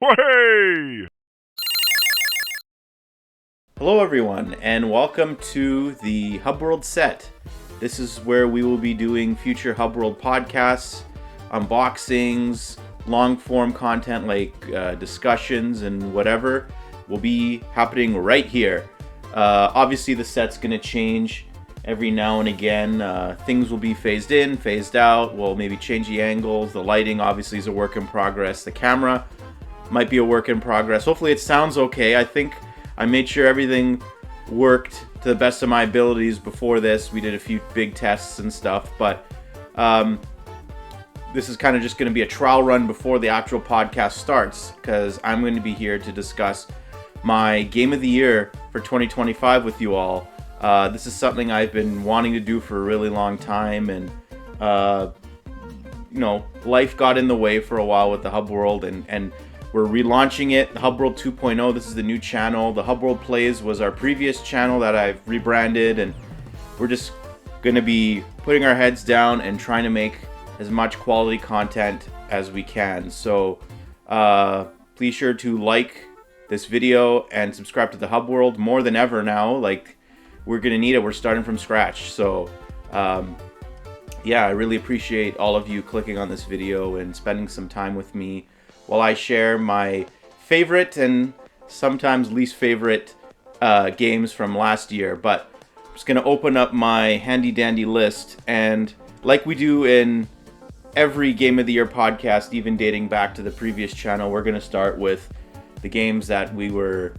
Hey! Hello, everyone, and welcome to the Hub World set. This is where we will be doing future Hub World podcasts, unboxings, long form content like discussions and whatever will be happening right here. Obviously, the set's going to change every now and again. Things will be phased in, phased out. We'll maybe change the angles. The lighting obviously is a work in progress. The camera might be a work in progress. Hopefully it sounds okay. I think I made sure everything worked to the best of my abilities before this. We did a few big tests and stuff, but this is kind of just going to be a trial run before the actual podcast starts, because I'm going to be here to discuss my game of the year for 2025 with you all. This is something I've been wanting to do for a really long time, and life got in the way for a while with the Hub World, and we're relaunching it, the Hub World 2.0. This is the new channel. The Hub World Plays was our previous channel that I've rebranded, and we're just going to be putting our heads down and trying to make as much quality content as we can. So please sure to like this video and subscribe to the Hub World more than ever now. Like, we're going to need it. We're starting from scratch. So yeah, I really appreciate all of you clicking on this video and spending some time with me while I share my favorite and sometimes least favorite games from last year. But I'm just going to open up my handy dandy list, and like we do in every Game of the Year podcast, even dating back to the previous channel, we're going to start with the games that we were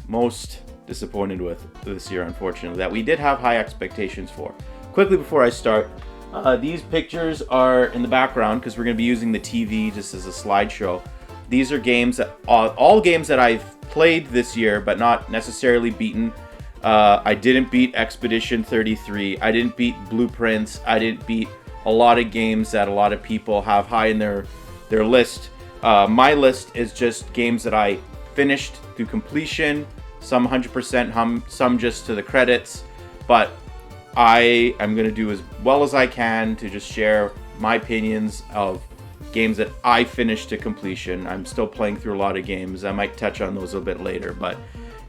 most disappointed with this year, unfortunately, that we did have high expectations for. Quickly before I start, these pictures are in the background because we're going to be using the TV just as a slideshow. These are games that all games that I've played this year, but not necessarily beaten. I didn't beat Expedition 33. I didn't beat Blueprints. I didn't beat a lot of games that a lot of people have high in their list. My list is just games that I finished through completion, some 100%, some just to the credits, but I am going to do as well as I can to just share my opinions of games that I finished to completion. I'm still playing through a lot of games. I might touch on those a bit later. But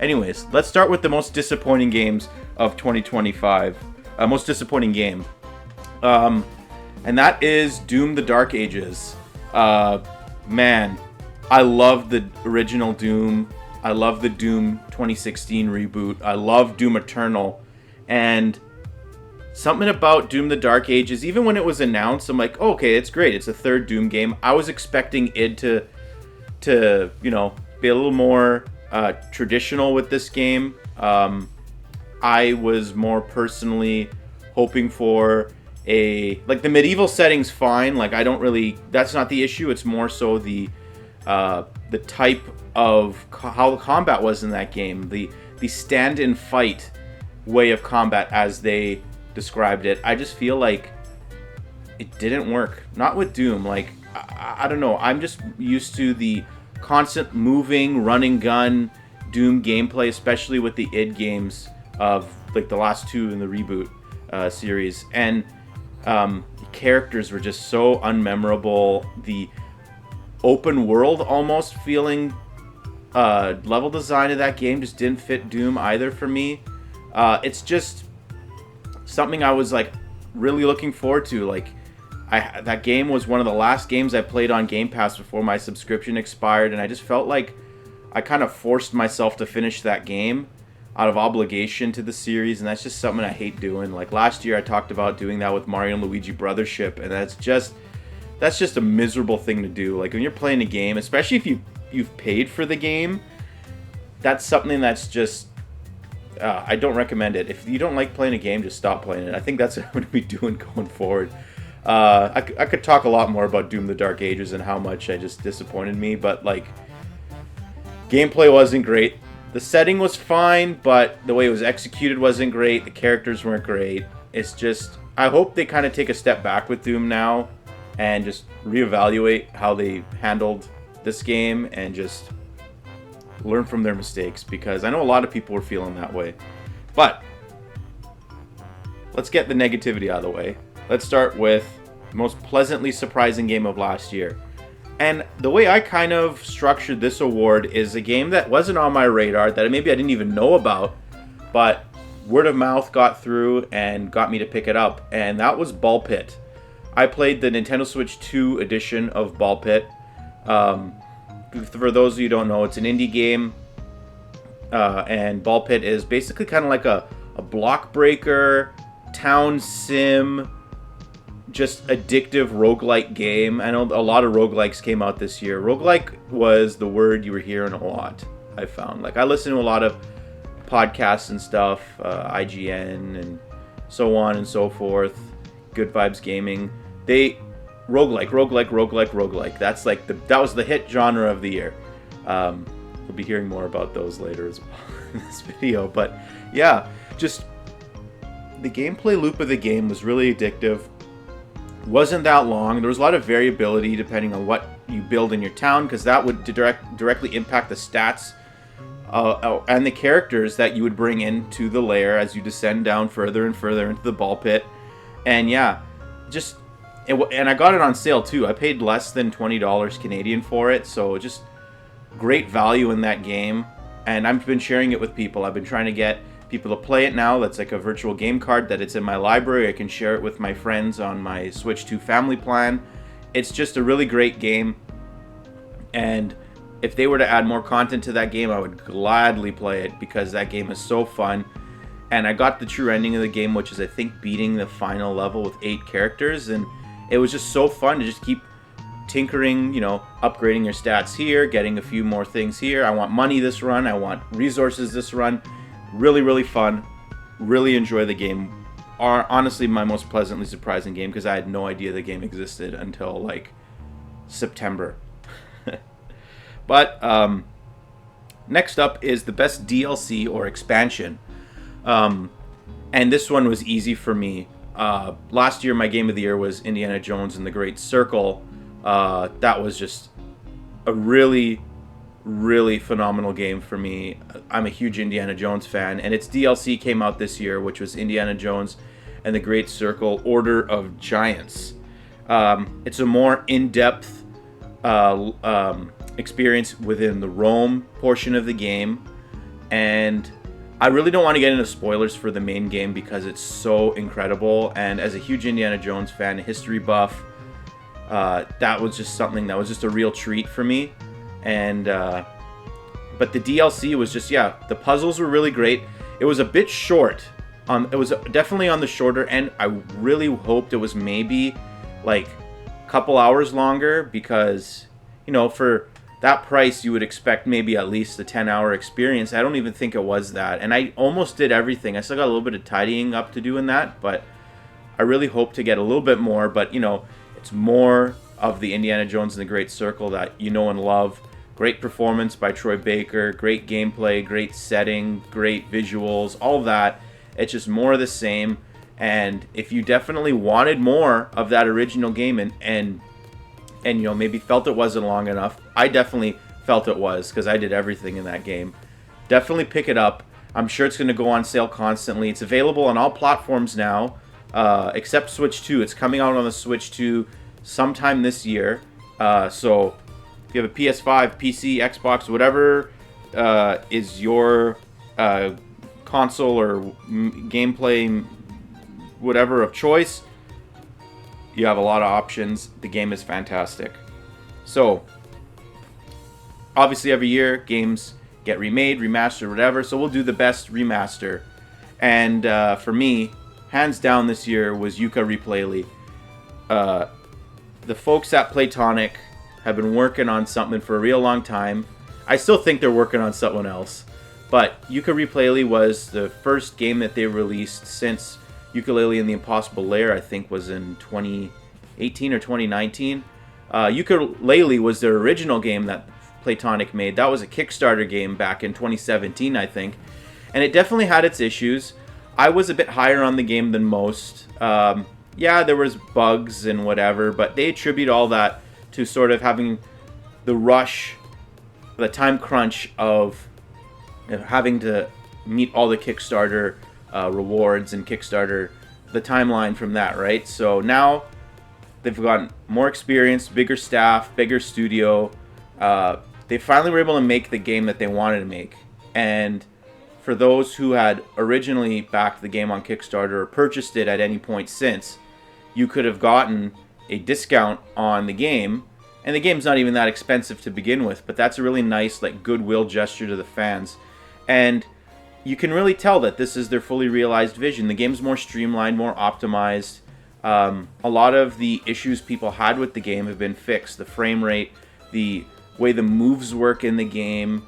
anyways, let's start with the most disappointing games of 2025. Most disappointing game. And that is Doom: The Dark Ages. Man, I love the original Doom. I love the Doom 2016 reboot. I love Doom Eternal. And something about Doom: The Dark Ages, even when it was announced, I'm like, oh, okay, it's great. It's a third Doom game. I was expecting it to be a little more traditional with this game. I was more personally hoping for the medieval setting's fine. Like, that's not the issue. It's more so the type of how the combat was in that game. The stand and fight way of combat, as they described it, I just feel like it didn't work. Not with Doom. Like, I don't know. I'm just used to the constant moving, running gun Doom gameplay, especially with the id games of like the last two in the reboot series. And the characters were just so unmemorable. The open world almost feeling level design of that game just didn't fit Doom either for me. It's just something I was like really looking forward to. Like, that game was one of the last games I played on Game Pass before my subscription expired, and I just felt like I kind of forced myself to finish that game out of obligation to the series, and that's just something I hate doing. Like, last year I talked about doing that with Mario and Luigi Brothership, and that's just a miserable thing to do. Like, when you're playing a game, especially if you've paid for the game, that's something that's just I don't recommend it. If you don't like playing a game, just stop playing it. I think that's what I'm going to be doing going forward. I could talk a lot more about Doom: The Dark Ages and how much it just disappointed me, but like, gameplay wasn't great. The setting was fine, but the way it was executed wasn't great. The characters weren't great. It's just, I hope they kind of take a step back with Doom now and just reevaluate how they handled this game and just learn from their mistakes, because I know a lot of people were feeling that way. But let's get the negativity out of the way. Let's start with the most pleasantly surprising game of last year. And the way I kind of structured this award is a game that wasn't on my radar, that maybe I didn't even know about, but word of mouth got through and got me to pick it up, and that was Ball Pit. I played the Nintendo Switch 2 edition of Ball Pit. For those of you who don't know, it's an indie game, and Ball Pit is basically kind of like a block breaker, town sim, just addictive roguelike game. I know a lot of roguelikes came out this year. Roguelike was the word you were hearing a lot, I found. Like, I listen to a lot of podcasts and stuff, IGN and so on and so forth, Good Vibes Gaming. They roguelike. That's like that was the hit genre of the year. We'll be hearing more about those later as well in this video. But yeah, just the gameplay loop of the game was really addictive. Wasn't that long. There was a lot of variability depending on what you build in your town, because that would directly impact the stats and the characters that you would bring into the lair as you descend down further and further into the ball pit. And yeah, and I got it on sale too. I paid less than $20 Canadian for it, so just great value in that game. And I've been sharing it with people. I've been trying to get people to play it now. That's like a virtual game card that it's in my library. I can share it with my friends on my Switch 2 family plan. It's just a really great game, and if they were to add more content to that game, I would gladly play it, because that game is so fun. And I got the true ending of the game, which is, I think, beating the final level with 8 characters, and it was just so fun to just keep tinkering, upgrading your stats here, getting a few more things here. I want money this run, I want resources this run. Really, really fun. Really enjoy the game. Honestly, my most pleasantly surprising game, because I had no idea the game existed until like September. But next up is the best DLC or expansion. And this one was easy for me. Last year, my game of the year was Indiana Jones and the Great Circle. That was just a really phenomenal game for me. I'm a huge Indiana Jones fan, and its DLC came out this year, which was Indiana Jones and the Great Circle Order of Giants. It's a more in-depth experience within the Rome portion of the game, and I really don't want to get into spoilers for the main game because it's so incredible. And as a huge Indiana Jones fan, a history buff, that was just something that was just a real treat for me. And but the DLC was just, the puzzles were really great. It was a bit short. It was definitely on the shorter end. I really hoped it was maybe like a couple hours longer, because for that price you would expect maybe at least a 10-hour experience. I don't even think it was that, and I almost did everything. I still got a little bit of tidying up to do in that, but I really hope to get a little bit more. But it's more of the Indiana Jones and the Great Circle that you know and love. Great performance by Troy Baker, great gameplay, great setting, great visuals, all of that. It's just more of the same. And if you definitely wanted more of that original game and maybe felt it wasn't long enough, I definitely felt it was, because I did everything in that game. Definitely pick it up. I'm sure it's going to go on sale constantly. It's available on all platforms now, except Switch 2. It's coming out on the Switch 2 sometime this year. So if you have a PS5, PC, Xbox, whatever is your console or gameplay, whatever of choice, you have a lot of options. The game is fantastic. So, obviously every year, games get remade, remastered, whatever. So we'll do the best remaster. And for me, hands down this year was Yooka-Rayplay. The folks at Playtonic have been working on something for a real long time. I still think they're working on something else. But Yooka-Rayplay was the first game that they released since Yooka-Laylee and the Impossible Lair, I think, was in 2018 or 2019. Yooka-Laylee was their original game that Playtonic made. That was a Kickstarter game back in 2017, I think. And it definitely had its issues. I was a bit higher on the game than most. There was bugs and whatever, but they attribute all that to sort of having the rush, the time crunch of having to meet all the Kickstarter rewards and Kickstarter, the timeline from that, right? So now They've gotten more experience, bigger staff, bigger studio. They finally were able to make the game that they wanted to make. And for those who had originally backed the game on Kickstarter or purchased it at any point since, you could have gotten a discount on the game. And the game's not even that expensive to begin with, but that's a really nice like goodwill gesture to the fans. And you can really tell that this is their fully realized vision. The game's more streamlined, more optimized. A lot of the issues people had with the game have been fixed. The frame rate, the way the moves work in the game.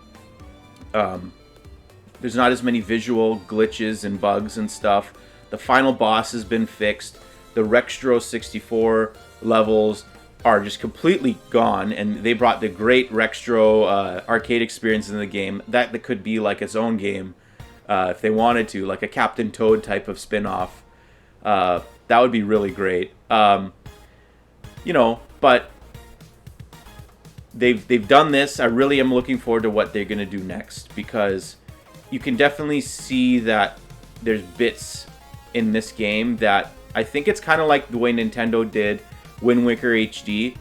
There's not as many visual glitches and bugs and stuff. The final boss has been fixed. The Rextro 64 levels are just completely gone, and they brought the great Rextro arcade experience in the game. That could be like its own game if they wanted to, like a Captain Toad type of spin-off. That would be really great. But they've done this. I really am looking forward to what they're going to do next, because you can definitely see that there's bits in this game that I think it's kind of like the way Nintendo did Wind Waker HD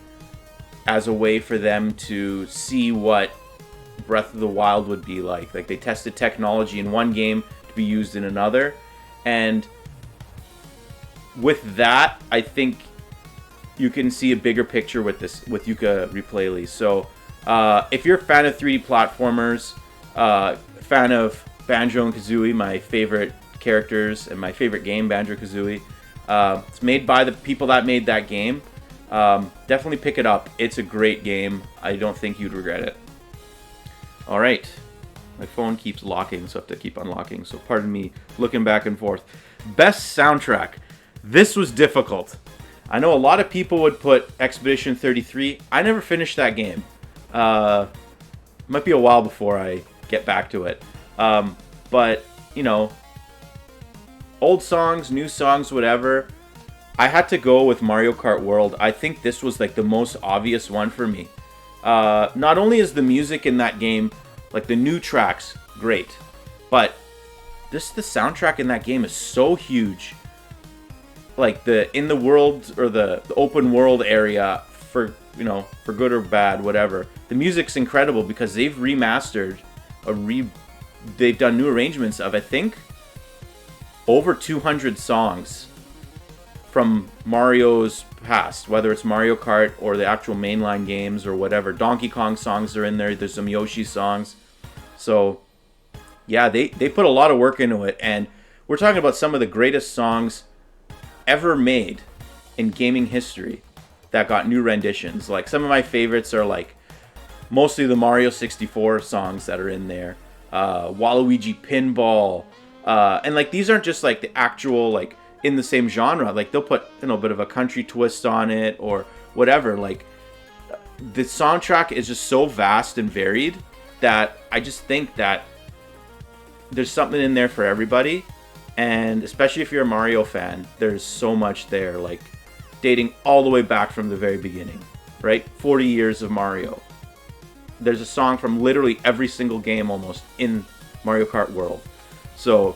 as a way for them to see what Breath of the Wild would be like. Like, they tested technology in one game to be used in another, and with that, I think you can see a bigger picture with Yooka-Laylee. So, if you're a fan of 3D platformers, fan of Banjo and Kazooie, my favorite characters and my favorite game, Banjo-Kazooie, it's made by the people that made that game. Definitely pick it up. It's a great game. I don't think you'd regret it. All right. My phone keeps locking, so I have to keep unlocking. So pardon me looking back and forth. Best soundtrack. This was difficult. I know a lot of people would put Expedition 33. I never finished that game. Might be a while before I get back to it. But, old songs, new songs, whatever. I had to go with Mario Kart World. I think this was like the most obvious one for me. Not only is the music in that game, like the new tracks, great, but the soundtrack in that game is so huge. Like in the world, or the open world area, for good or bad, whatever. The music's incredible because they've remastered, they've done new arrangements of, I think, over 200 songs from Mario's past, whether it's Mario Kart or the actual mainline games or whatever. Donkey Kong songs are in there. There's some Yoshi songs. So, yeah, they put a lot of work into it, and we're talking about some of the greatest songs ever made in gaming history that got new renditions. Like, some of my favorites are like mostly the Mario 64 songs that are in there, Waluigi Pinball, and like these aren't just like the actual like in the same genre. Like, they'll put a bit of a country twist on it or whatever. Like, the soundtrack is just so vast and varied that I just think that there's something in there for everybody. And especially if you're a Mario fan, there's so much there, like dating all the way back from the very beginning, right? 40 years of Mario. There's a song from literally every single game almost in Mario Kart World. So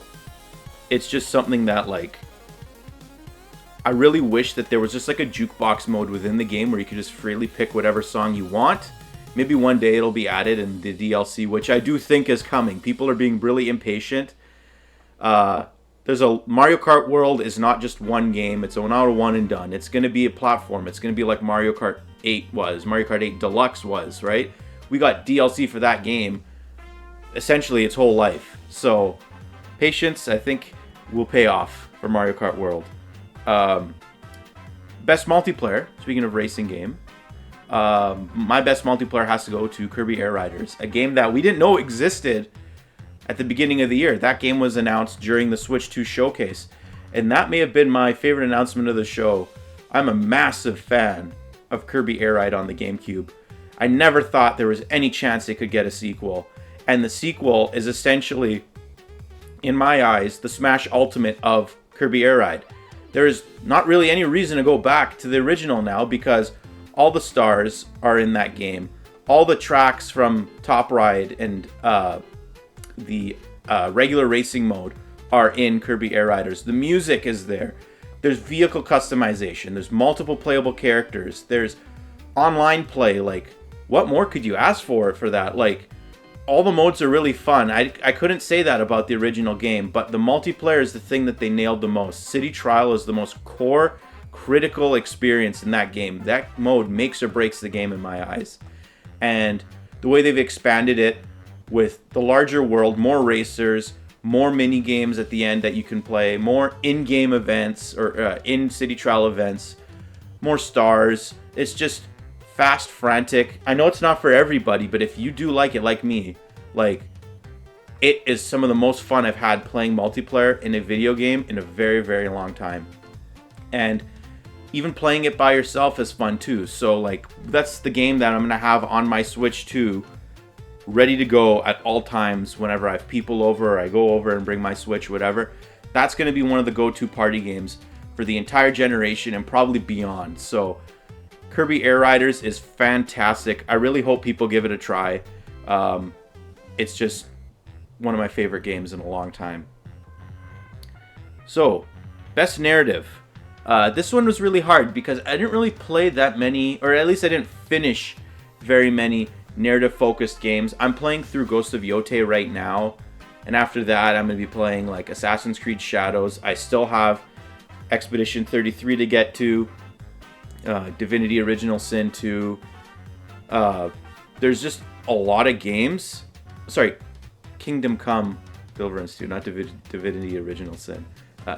it's just something that, like, I really wish that there was just like a jukebox mode within the game where you could just freely pick whatever song you want. Maybe one day it'll be added in the DLC, which I do think is coming. People are being really impatient. There's a Mario Kart World is not just one game. It's not a one and done. It's going to be a platform. It's going to be like Mario Kart 8 was. Mario Kart 8 Deluxe was, right? We got DLC for that game essentially its whole life. So patience, I think, will pay off for Mario Kart World. Best multiplayer, speaking of racing game, my best multiplayer has to go to Kirby Air Riders, a game that we didn't know existed at the beginning of the year. That game was announced during the Switch 2 showcase, and that may have been my favorite announcement of the show. I'm a massive fan of Kirby Air Ride on the GameCube. I never thought there was any chance it could get a sequel, and the sequel is essentially, in my eyes, the Smash Ultimate of Kirby Air Ride. There is not really any reason to go back to the original now, because all the stars are in that game. All the tracks from Top Ride and the regular racing mode are in Kirby Air Riders. The music is there. there's vehicle customization, there's multiple playable characters, there's online play. Like, what more could you ask for that? Like, all the modes are really fun. I couldn't say that about the original game, but the multiplayer is the thing that they nailed the most. City Trial is the most core, critical experience in that game. That mode makes or breaks the game in my eyes. And the way they've expanded it with the larger world, more racers, more mini games at the end that you can play, more in-game events or in City Trial events, more stars. It's just fast, frantic. I know it's not for everybody, but if you do like it, like me, like, it is some of the most fun I've had playing multiplayer in a video game in a very, very long time. And even playing it by yourself is fun too. So like, that's the game that I'm gonna have on my Switch 2, ready to go at all times whenever I have people over or I go over and bring my Switch, whatever. That's gonna be one of the go-to party games for the entire generation and probably beyond. So Kirby Air Riders is fantastic. I really hope people give it a try. It's just one of my favorite games in a long time. So, best narrative. This one was really hard because I didn't really play that many, or at least I didn't finish very many narrative-focused games. I'm playing through Ghost of Yotei right now, and after that I'm going to be playing like Assassin's Creed Shadows. I still have Expedition 33 to get to. Divinity Original Sin 2. There's just a lot of games. Sorry, Kingdom Come Deliverance 2, not Divinity Original Sin.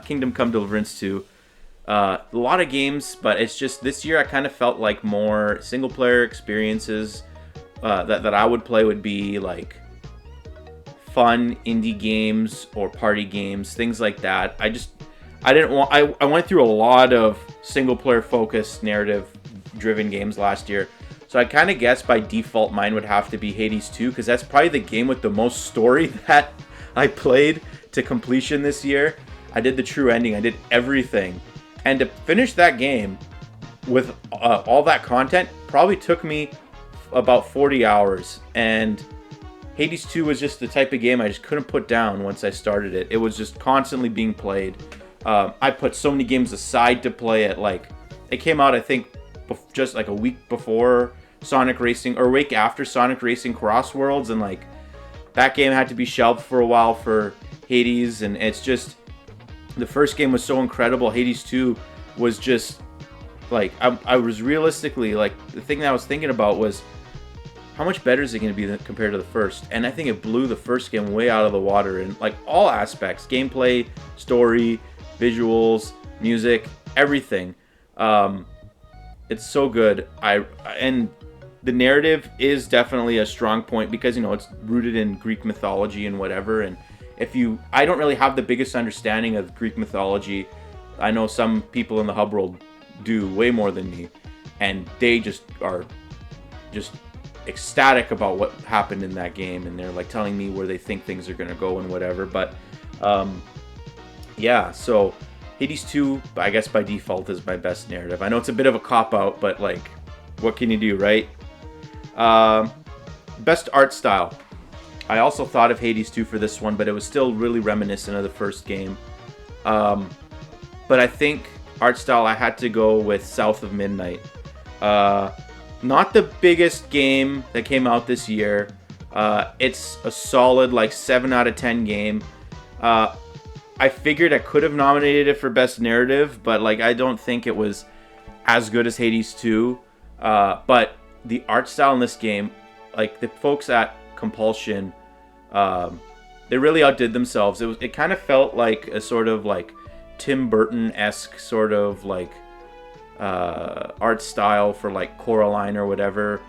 Kingdom Come Deliverance 2. A lot of games, but it's just this year I kind of felt like more single player experiences that I would play would be like fun indie games or party games, things like that. I went through a lot of single player focused narrative driven games last year. So I kind of guess by default mine would have to be Hades 2 because that's probably the game with the most story that I played to completion this year. I did the true ending. I did everything. And to finish that game with all that content probably took me about 40 hours. And Hades 2 was just the type of game I just couldn't put down once I started it. It was just constantly being played. I put so many games aside to play it. Like, it came out, I think, just like a week before Sonic Racing, or a week after Sonic Racing Cross Worlds, and like, that game had to be shelved for a while for Hades, and it's just, the first game was so incredible. Hades 2 was just, like, I was realistically, like, the thing that I was thinking about was, how much better is it going to be compared to the first? And I think it blew the first game way out of the water in, like, all aspects. Gameplay, story, visuals, music, everything. It's so good. And the narrative is definitely a strong point because, you know, it's rooted in Greek mythology and whatever. And I don't really have the biggest understanding of Greek mythology. I know some people in the hub world do way more than me, and they just are just ecstatic about what happened in that game, and they're like telling me where they think things are gonna go and whatever. But yeah, so Hades 2, I guess by default, is my best narrative. I know it's a bit of a cop-out, but like, what can you do, right? Best art style. I also thought of Hades 2 for this one, but it was still really reminiscent of the first game. But I think art style, I had to go with South of Midnight. Not the biggest game that came out this year. It's a solid like 7 out of 10 game. I figured I could have nominated it for best narrative, but like, I don't think it was as good as Hades 2. But the art style in this game, like the folks at Compulsion, they really outdid themselves. It kind of felt like a sort of like Tim Burton-esque sort of like art style for like Coraline or whatever.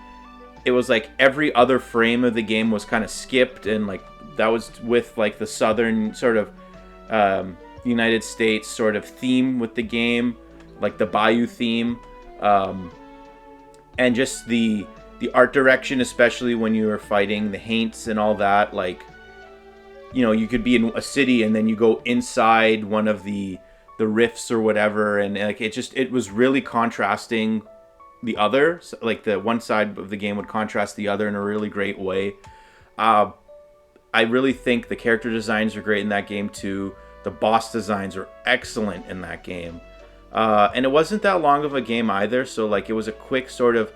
It was like every other frame of the game was kind of skipped, and like that was with like the southern sort of United States sort of theme with the game, like the Bayou theme, and just the art direction, especially when you were fighting the Haints and all that. Like, you know, you could be in a city and then you go inside one of the rifts or whatever, and like it was really contrasting the other. So, like, the one side of the game would contrast the other in a really great way. I really think the character designs are great in that game too. The boss designs are excellent in that game. And it wasn't that long of a game either, so like it was a quick sort of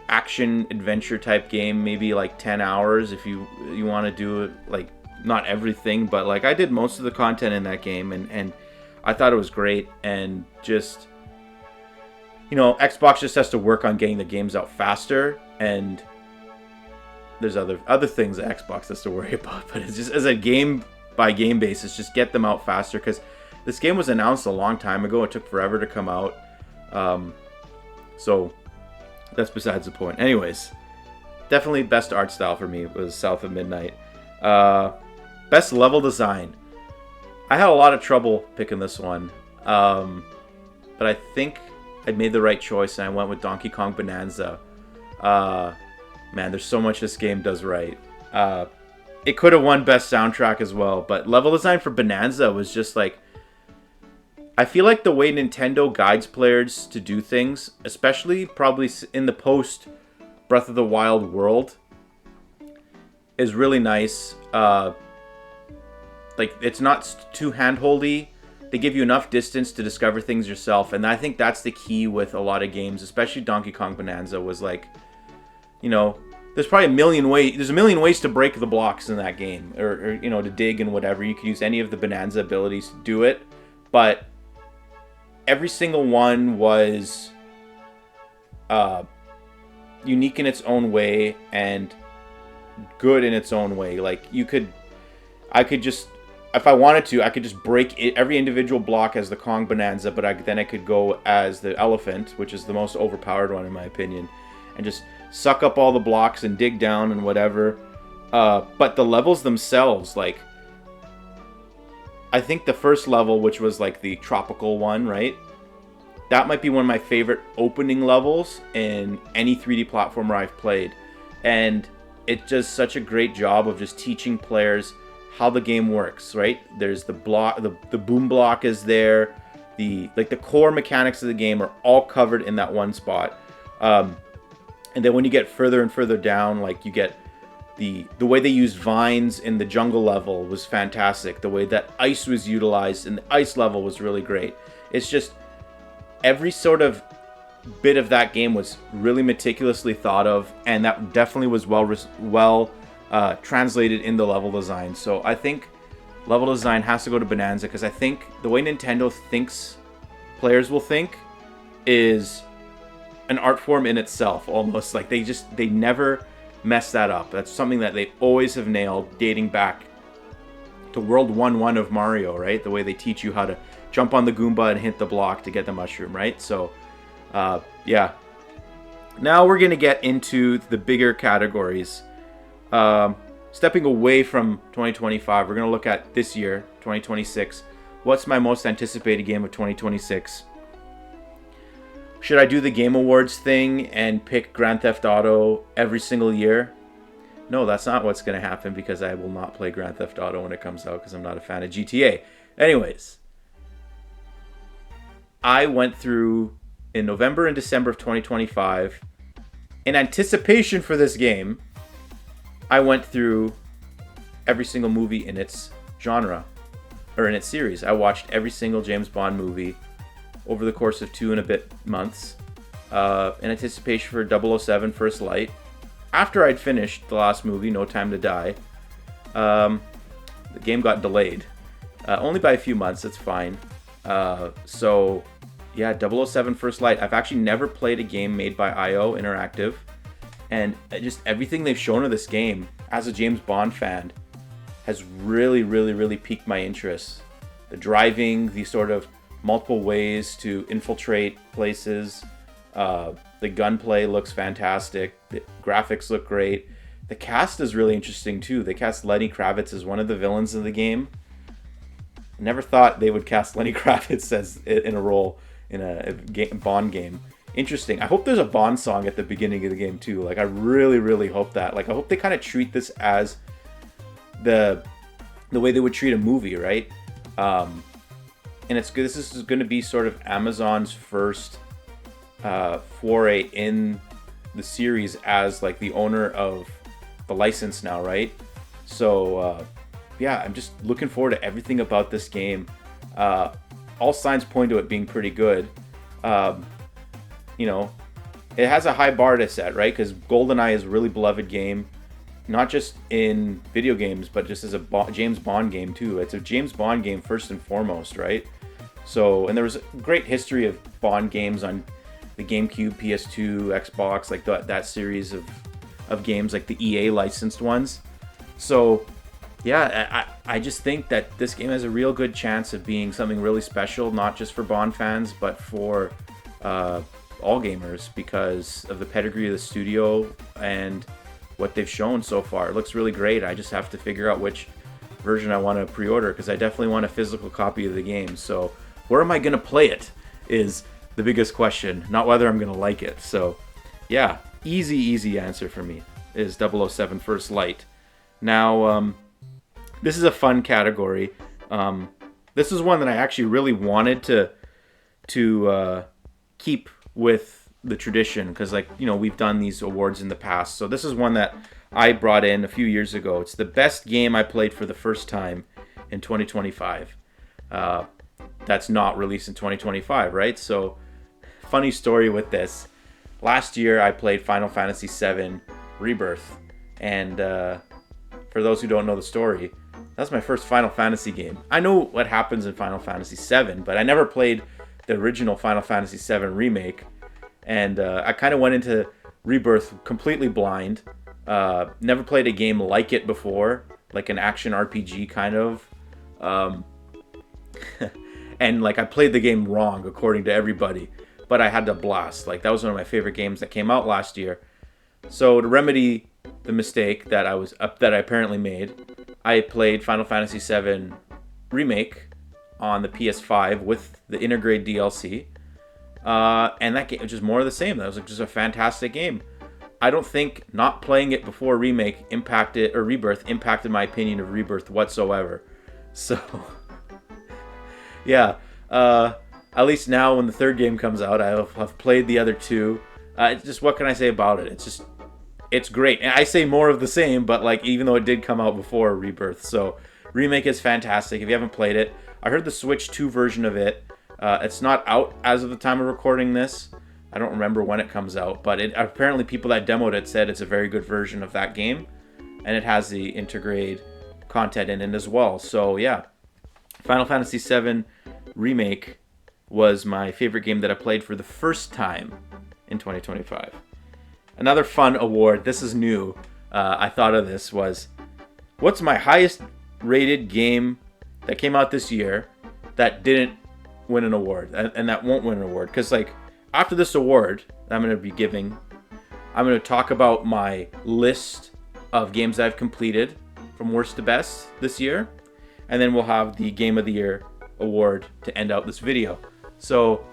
action adventure type game, maybe like 10 hours if you want to do it, like not everything, but like I did most of the content in that game, and I thought it was great. And just, you know, Xbox just has to work on getting the games out faster, and there's other things that Xbox has to worry about, but it's just as a game by game basis, just get them out faster, because this game was announced a long time ago. It took forever to come out. So that's besides the point. Anyways, definitely best art style for me was South of Midnight. Best level design. I had a lot of trouble picking this one. But I think I made the right choice, and I went with Donkey Kong Bonanza. Man, there's so much this game does right. It could have won best soundtrack as well, but level design for Bonanza was just like, I feel like the way Nintendo guides players to do things, especially probably in the post Breath of the Wild world, is really nice. Like, it's not too handholdy. They give you enough distance to discover things yourself, and I think that's the key with a lot of games, especially Donkey Kong Bonanza. Was like, you know, there's probably a million ways to break the blocks in that game, or you know, to dig and whatever. You could use any of the Bonanza abilities to do it, but every single one was unique in its own way and good in its own way. Like, I could just, if I wanted to, I could just break every individual block as the Kong Bonanza, but then I could go as the elephant, which is the most overpowered one in my opinion, and just suck up all the blocks and dig down and whatever. But the levels themselves, like, I think the first level, which was like the tropical one, right? That might be one of my favorite opening levels in any 3D platformer I've played. And it does such a great job of just teaching players how the game works, right? There's the block, the boom block is there. The core mechanics of the game are all covered in that one spot. And then when you get further and further down, like, you get the way they used vines in the jungle level was fantastic. The way that ice was utilized in the ice level was really great. It's just every sort of bit of that game was really meticulously thought of, and that definitely was well translated in the level design. So I think level design has to go to Bonanza, because I think the way Nintendo thinks players will think is an art form in itself, almost. Like, they never mess that up. That's something that they always have nailed, dating back to World 1-1 of Mario, right? The way they teach you how to jump on the Goomba and hit the block to get the mushroom, right? So, yeah. Now we're going to get into the bigger categories. Stepping away from 2025, we're going to look at this year, 2026. What's my most anticipated game of 2026? Should I do the Game Awards thing and pick Grand Theft Auto every single year? No, that's not what's going to happen, because I will not play Grand Theft Auto when it comes out, because I'm not a fan of GTA. Anyways, I went through, in November and December of 2025, in anticipation for this game, I went through every single movie in its genre, or in its series. I watched every single James Bond movie over the course of 2 and a bit months, in anticipation for 007 First Light. After I'd finished the last movie, No Time to Die, the game got delayed. Only by a few months, it's fine. So, yeah, 007 First Light. I've actually never played a game made by IO Interactive, and just everything they've shown of this game, as a James Bond fan, has really, really, really piqued my interest. The driving, the sort of multiple ways to infiltrate places. The gunplay looks fantastic. The graphics look great. The cast is really interesting too. They cast Lenny Kravitz as one of the villains of the game. I never thought they would cast Lenny Kravitz as in a role in a Bond game. Interesting. I hope there's a Bond song at the beginning of the game too. Like, I really, really hope that. Like, I hope they kind of treat this as the way they would treat a movie, right? And it's good. This is going to be sort of Amazon's first foray in the series as like the owner of the license now, right? So yeah, I'm just looking forward to everything about this game. all signs point to it being pretty good. You know, it has a high bar to set, right? Because GoldenEye is a really beloved game, not just in video games, but just as a James Bond game too. It's a James Bond game first and foremost, right? So, and there was a great history of Bond games on the GameCube, PS2, Xbox, like that series of games, like the EA licensed ones. So, yeah, I just think that this game has a real good chance of being something really special, not just for Bond fans, but for all gamers, because of the pedigree of the studio and what they've shown so far. It looks really great. I just have to figure out which version I want to pre-order, because I definitely want a physical copy of the game. So where am I going to play it is the biggest question, not whether I'm going to like it. So yeah, easy answer for me is 007 First Light. Now, this is a fun category. This is one that I actually really wanted to keep with the tradition, because, like, you know, we've done these awards in the past. So this is one that I brought in a few years ago. It's the best game I played for the first time in 2025. That's not released in 2025, right? So funny story with this. Last year I played Final Fantasy VII Rebirth, and for those who don't know the story, that's my first Final Fantasy game. I know what happens in Final Fantasy VII, but I never played the original Final Fantasy VII Remake, and I kind of went into Rebirth completely blind. Never played a game like it before, like an action RPG kind of. And like I played the game wrong according to everybody, but I had a blast. Like, that was one of my favorite games that came out last year. So to remedy the mistake that I apparently made, I played Final Fantasy VII Remake on the PS5 with the Intergrade DLC, and that game was just more of the same. That was just a fantastic game. I don't think not playing it before Rebirth impacted my opinion of Rebirth whatsoever. So yeah, at least now when the third game comes out, I've played the other two. Just what can I say about it? It's great. And I say more of the same, but like, even though it did come out before Rebirth. So Remake is fantastic. If you haven't played it, I heard the Switch 2 version of it. It's not out as of the time of recording this. I don't remember when it comes out, but apparently people that demoed it said it's a very good version of that game, and it has the Intergrade content in it as well. So yeah, Final Fantasy VII Remake was my favorite game that I played for the first time in 2025. Another fun award, this is new, I thought of this, was what's my highest rated game that came out this year that didn't win an award, and that won't win an award. Because like, after this award that I'm going to be giving, I'm going to talk about my list of games that I've completed from worst to best this year, and then we'll have the Game of the Year award to end out this video. So,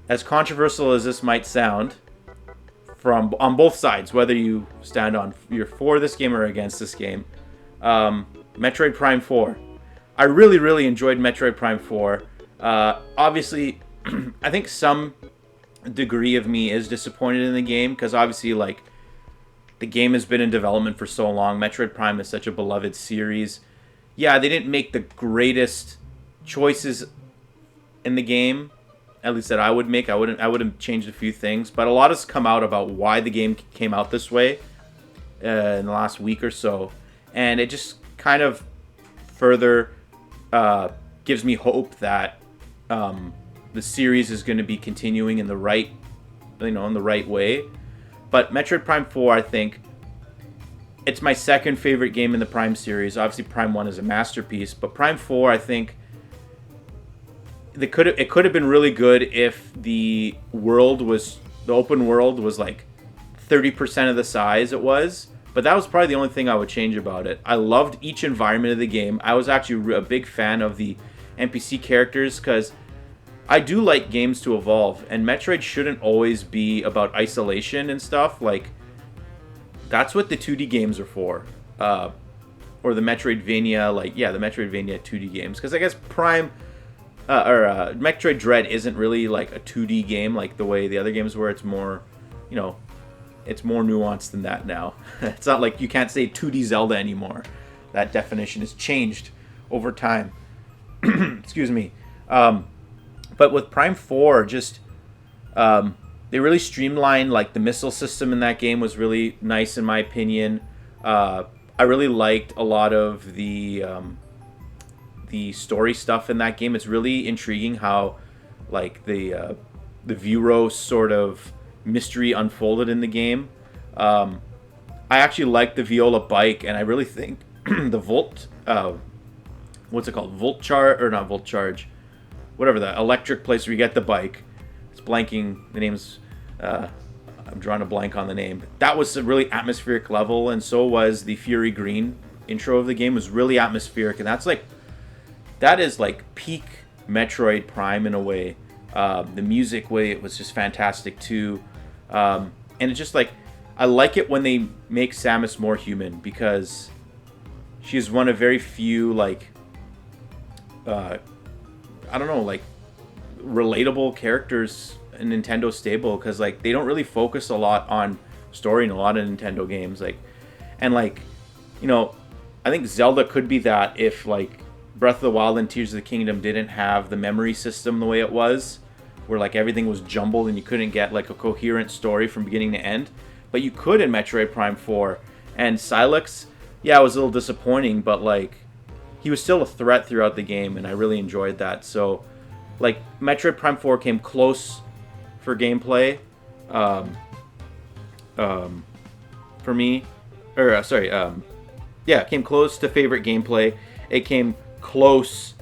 as controversial as this might sound, on both sides, whether you stand on you're for this game or against this game, Metroid Prime 4. I really enjoyed Metroid Prime 4. Obviously, I think some degree of me is disappointed in the game, because obviously, like, the game has been in development for so long. Metroid Prime is such a beloved series. Yeah, they didn't make the greatest choices in the game, at least that I would make. I would have changed a few things, but a lot has come out about why the game came out this way in the last week or so, and it just kind of further gives me hope that the series is going to be continuing in the right way. But Metroid Prime 4, I think, it's my second favorite game in the Prime series. Obviously, Prime 1 is a masterpiece, but Prime 4, I think, it could have been really good if the open world was like 30% of the size it was. But that was probably the only thing I would change about it. I loved each environment of the game. I was actually a big fan of the NPC characters, because I do like games to evolve, and Metroid shouldn't always be about isolation and stuff. Like, that's what the 2D games are for. Or the Metroidvania, the Metroidvania 2D games. Because I guess Metroid Dread isn't really like a 2D game like the way the other games were. It's more, it's more nuanced than that now. It's not like you can't say 2D Zelda anymore. That definition has changed over time. Excuse me. But with Prime 4, just they really streamlined, like, the missile system in that game was really nice in my opinion. I really liked a lot of the story stuff in that game. It's really intriguing how, like, the Vuro sort of mystery unfolded in the game. I actually like the Viola bike, and I really think the what's it called? Volt Charge, or not Volt Charge, whatever, the electric place where you get the bike. It's blanking. The name's, I'm drawing a blank on the name. That was a really atmospheric level, and so was the Fury Green intro of the game. It was really atmospheric, and that is like peak Metroid Prime in a way. The music way, it was just fantastic too. And it's just like, I like it when they make Samus more human, because she is one of very few, like, I don't know, like, relatable characters in Nintendo stable, because, like, they don't really focus a lot on story in a lot of Nintendo games, like, and, like, you know, I think Zelda could be that if, like, Breath of the Wild and Tears of the Kingdom didn't have the memory system the way it was, where, like, everything was jumbled and you couldn't get, like, a coherent story from beginning to end. But you could in Metroid Prime 4. And Silex, yeah, it was a little disappointing, but, like, he was still a threat throughout the game, and I really enjoyed that. So, like, Metroid Prime 4 came close for gameplay, for me. Or, yeah, it came close to favorite gameplay. It came close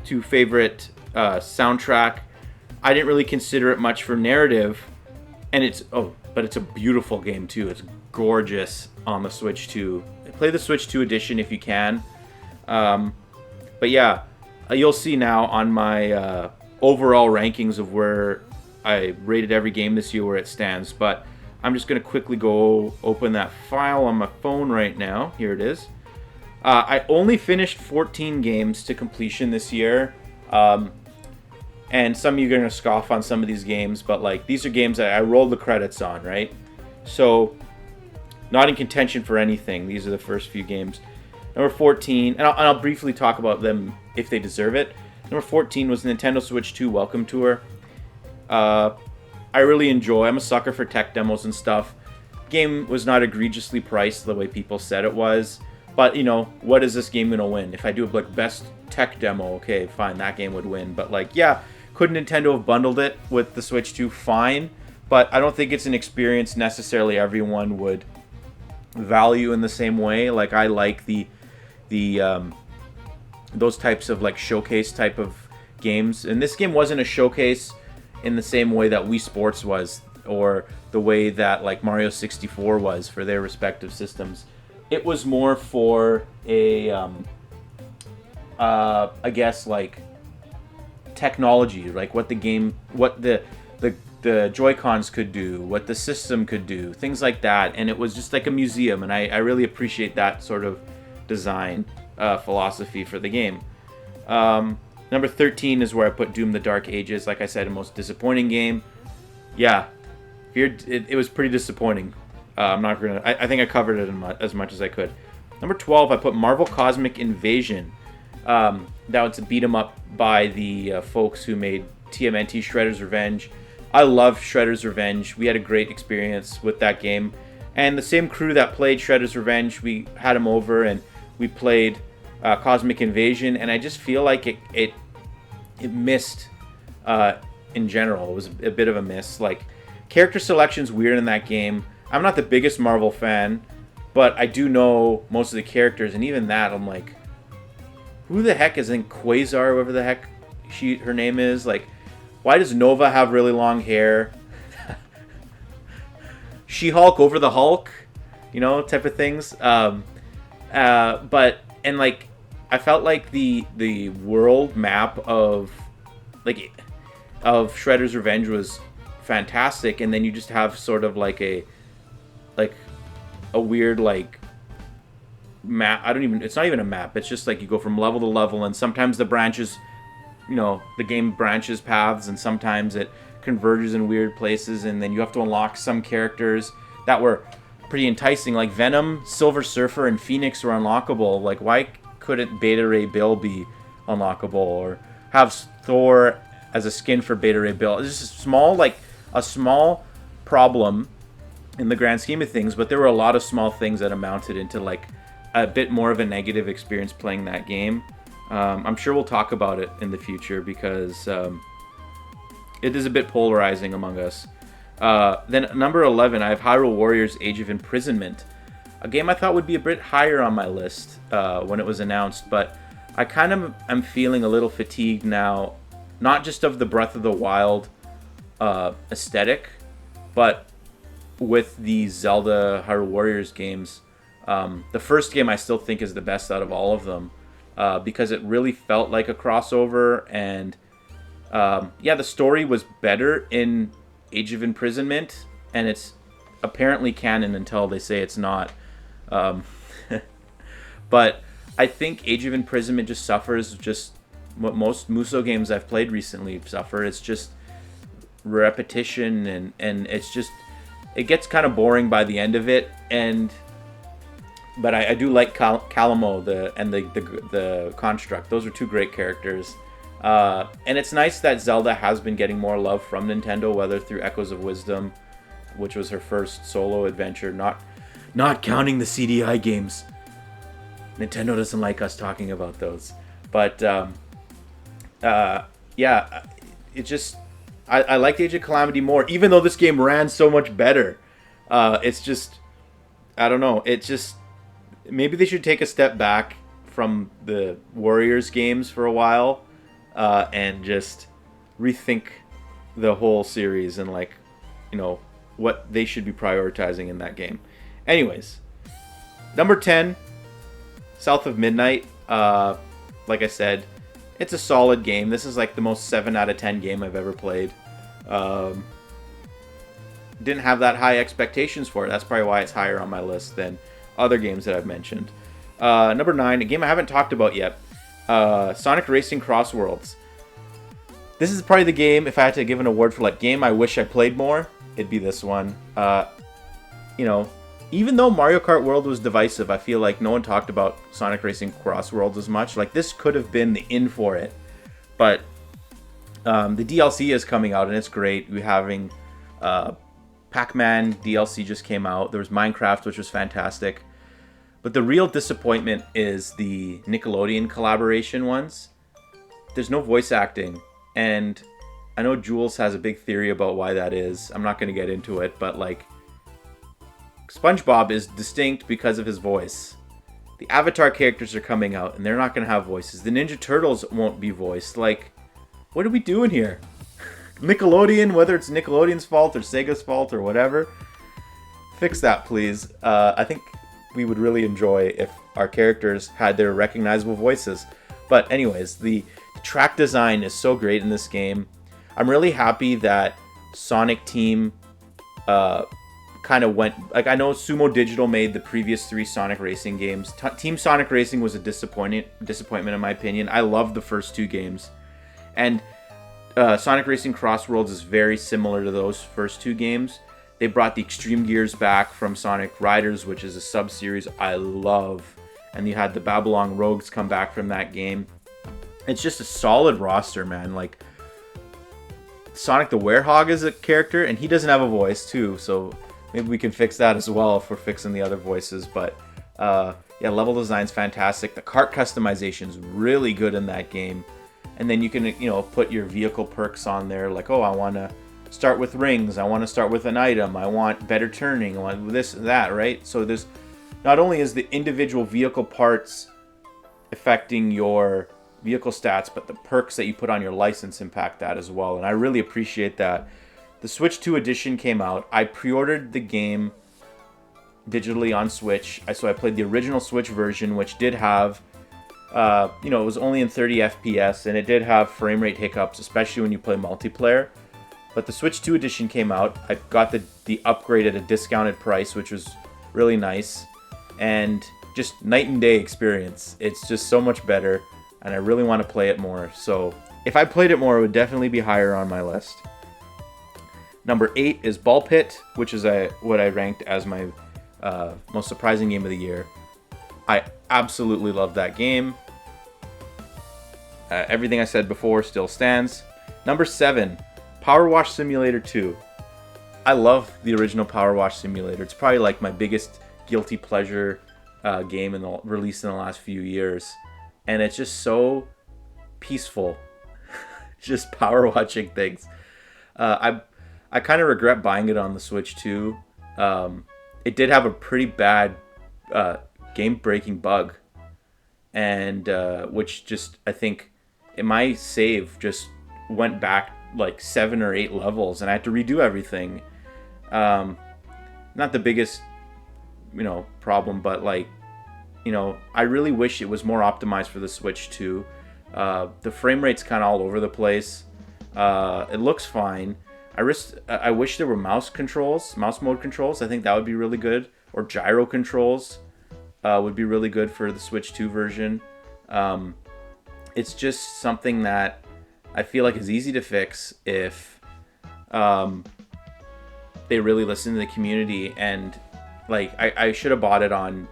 to favorite soundtrack. I didn't really consider it much for narrative, and but it's a beautiful game too. It's gorgeous on the Switch 2. Play the Switch 2 edition if you can. But yeah, you'll see now on my overall rankings of where I rated every game this year where it stands. But I'm just going to quickly go open that file on my phone right now. Here it is. I only finished 14 games to completion this year. And some of you are going to scoff on some of these games, but, like, these are games that I rolled the credits on, right? So, not in contention for anything. These are the first few games. Number 14, and I'll briefly talk about them if they deserve it. Number 14 was Nintendo Switch 2 Welcome Tour. I really enjoy. I'm a sucker for tech demos and stuff. Game was not egregiously priced the way people said it was. But, you know, what is this game going to win? If I do, like, best tech demo, okay, fine, that game would win. But, like, yeah, could Nintendo have bundled it with the Switch 2? Fine. But I don't think it's an experience necessarily everyone would value in the same way. Like, I like those types of, like, showcase type of games. And this game wasn't a showcase in the same way that Wii Sports was, or the way that, like, Mario 64 was for their respective systems. It was more for a, I guess, like, technology, like what the Joy-Cons could do, what the system could do, things like that. And it was just like a museum, and I really appreciate that sort of design philosophy for the game. Number 13 is where I put Doom: The Dark Ages. Like I said, a most disappointing game. Yeah, it was pretty disappointing. I'm not gonna. I think I covered it as much as I could. Number 12, I put Marvel Cosmic Invasion. That was a beat 'em up by the folks who made TMNT Shredder's Revenge. I love Shredder's Revenge. We had a great experience with that game, and the same crew that played Shredder's Revenge, we had them over and we played Cosmic Invasion, and I just feel like it missed in general. It was a bit of a miss. Like, character selection's weird in that game. I'm not the biggest Marvel fan, but I do know most of the characters, and even that, I'm like, who the heck is in Quasar, whoever the heck her name is? Like, why does Nova have really long hair? She-Hulk over the Hulk, you know, type of things. But like, I felt like the world map of Shredder's Revenge was fantastic, and then you just have sort of like a weird, like, map. It's not even a map. It's just like you go from level to level, and sometimes the branches, you know, the game branches paths, and sometimes it converges in weird places, and then you have to unlock some characters that were pretty enticing. Like Venom, Silver Surfer, and Phoenix were unlockable. Like, why couldn't Beta Ray Bill be unlockable, or have Thor as a skin for Beta Ray Bill. It's just a small problem in the grand scheme of things, but there were a lot of small things that amounted into like a bit more of a negative experience playing that game. I'm sure we'll talk about it in the future because it is a bit polarizing among us. Then number 11, I have Hyrule Warriors Age of Imprisonment, a game I thought would be a bit higher on my list when it was announced, but I kind of am feeling a little fatigued now, not just of the Breath of the Wild aesthetic, but with the Zelda Hyrule Warriors games. The first game I still think is the best out of all of them because it really felt like a crossover, and the story was better in Age of Imprisonment, and it's apparently canon until they say it's not. But I think Age of Imprisonment just suffers just what most Musou games I've played recently suffer. It's just repetition, and it's just, it gets kind of boring by the end of it. But I do like Calamo and the Construct. Those are two great characters. And it's nice that Zelda has been getting more love from Nintendo, whether through Echoes of Wisdom, which was her first solo adventure, not counting the CDI games. Nintendo doesn't like us talking about those. But it just, I like Age of Calamity more, even though this game ran so much better. It's just, I don't know. It's just, maybe they should take a step back from the Warriors games for a while and just rethink the whole series and, like, you know, what they should be prioritizing in that game. Anyways, number 10, South of Midnight. Like I said, it's a solid game. This is like the most 7 out of 10 game I've ever played. Didn't have that high expectations for it. That's probably why it's higher on my list than other games that I've mentioned. Number 9, a game I haven't talked about yet. Sonic Racing Cross Worlds. This is probably the game, if I had to give an award for like game I wish I played more, it'd be this one. You know, even though Mario Kart World was divisive, I feel like no one talked about Sonic Racing Cross Worlds as much. Like, this could have been the in for it. But the DLC is coming out, and it's great. We're having Pac-Man DLC just came out. There was Minecraft, which was fantastic. But the real disappointment is the Nickelodeon collaboration ones. There's no voice acting. And I know Jules has a big theory about why that is. I'm not going to get into it, but like, SpongeBob is distinct because of his voice. The Avatar characters are coming out, and they're not going to have voices. The Ninja Turtles won't be voiced. Like, what are we doing here? Nickelodeon, whether it's Nickelodeon's fault or Sega's fault or whatever, fix that, please. I think we would really enjoy if our characters had their recognizable voices. But anyways, the track design is so great in this game. I'm really happy that Sonic Team kind of went, like, I know Sumo Digital made the previous 3 Sonic Racing games. Team Sonic Racing was a disappointment in my opinion. I loved the first 2 games. And Sonic Racing Cross Worlds is very similar to those first 2 games. They brought the Extreme Gears back from Sonic Riders, which is a sub-series I love. And you had the Babylon Rogues come back from that game. It's just a solid roster, man. Like, Sonic the Werehog is a character, and he doesn't have a voice, too. So maybe we can fix that as well if we're fixing the other voices. But, yeah, level design's fantastic. The kart customization's really good in that game. And then you can, you know, put your vehicle perks on there. Like, oh, I want to start with rings. I want to start with an item. I want better turning. I want this and that, right? So there's, not only is the individual vehicle parts affecting your vehicle stats, but the perks that you put on your license impact that as well. And I really appreciate that. The Switch 2 edition came out. I pre-ordered the game digitally on Switch. So I played the original Switch version, which did have, you know, it was only in 30 FPS, and it did have frame rate hiccups, especially when you play multiplayer. But the Switch 2 edition came out. I got the upgrade at a discounted price, which was really nice. And just night and day experience. It's just so much better, and I really want to play it more. So if I played it more, it would definitely be higher on my list. Number 8 is Ball Pit, which is what I ranked as my most surprising game of the year. I absolutely love that game. Everything I said before still stands. Number 7, Power Wash Simulator 2. I love the original Power Wash Simulator. It's probably like my biggest guilty pleasure game released in the last few years. And it's just so peaceful. Just power watching things. I kind of regret buying it on the Switch too. It did have a pretty bad game-breaking bug. And which just, I think, my save just went back like 7 or 8 levels, and I had to redo everything. Not the biggest, problem, but like, I really wish it was more optimized for the Switch too. The frame rate's kind of all over the place. It looks fine. I wish there were mouse mode controls. I think that would be really good. Or gyro controls would be really good for the Switch 2 version. It's just something that I feel like is easy to fix if they really listen to the community. And like, I should have bought it on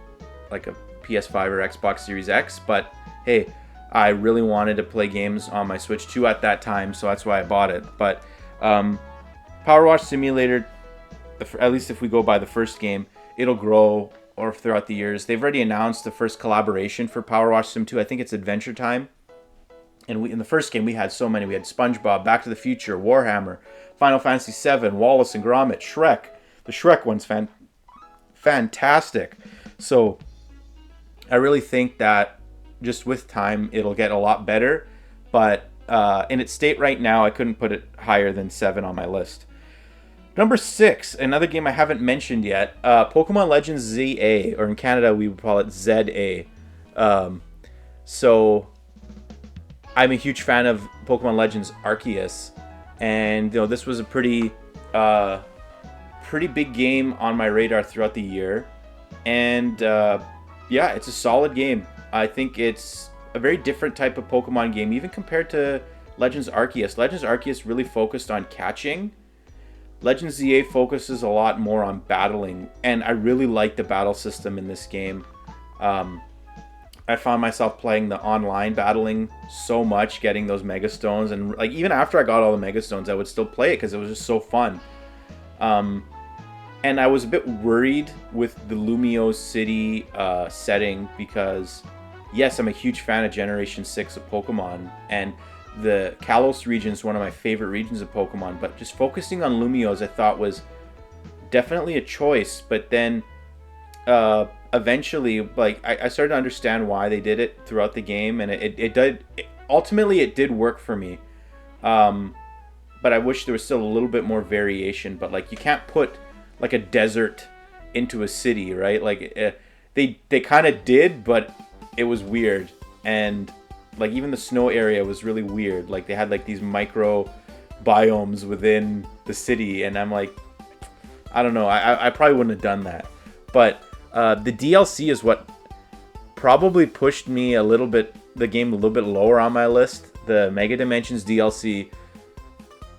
like a PS5 or Xbox Series X, but hey, I really wanted to play games on my Switch 2 at that time, so that's why I bought it. But Power Wash Simulator, at least if we go by the first game, it'll grow or throughout the years. They've already announced the first collaboration for Power Wash Sim 2. I think it's Adventure Time. And in the first game, we had so many. We had SpongeBob, Back to the Future, Warhammer, Final Fantasy VII, Wallace and Gromit, Shrek. The Shrek one's fantastic. So I really think that just with time, it'll get a lot better. But in its state right now, I couldn't put it higher than 7 on my list. Number 6, another game I haven't mentioned yet, Pokemon Legends ZA, or in Canada we would call it ZA. So I'm a huge fan of Pokemon Legends Arceus, and this was a pretty big game on my radar throughout the year. And yeah, it's a solid game. I think it's a very different type of Pokemon game, even compared to Legends Arceus. Legends Arceus really focused on catching. Legends ZA focuses a lot more on battling, and I really like the battle system in this game. I found myself playing the online battling so much, getting those Mega Stones, and like even after I got all the Mega Stones, I would still play it because it was just so fun. And I was a bit worried with the Lumio City setting because, yes, I'm a huge fan of Generation 6 of Pokemon, and the Kalos region is one of my favorite regions of Pokemon, but just focusing on Lumios I thought was definitely a choice. But then eventually, like, I started to understand why they did it throughout the game, and ultimately it did work for me. But I wish there was still a little bit more variation. But like, you can't put like a desert into a city, right? Like they kind of did, but it was weird. And like even the snow area was really weird. Like they had like these micro biomes within the city, and I'm like, I don't know. I probably wouldn't have done that. But the DLC is what probably pushed me the game a little bit lower on my list. The Mega Dimensions DLC.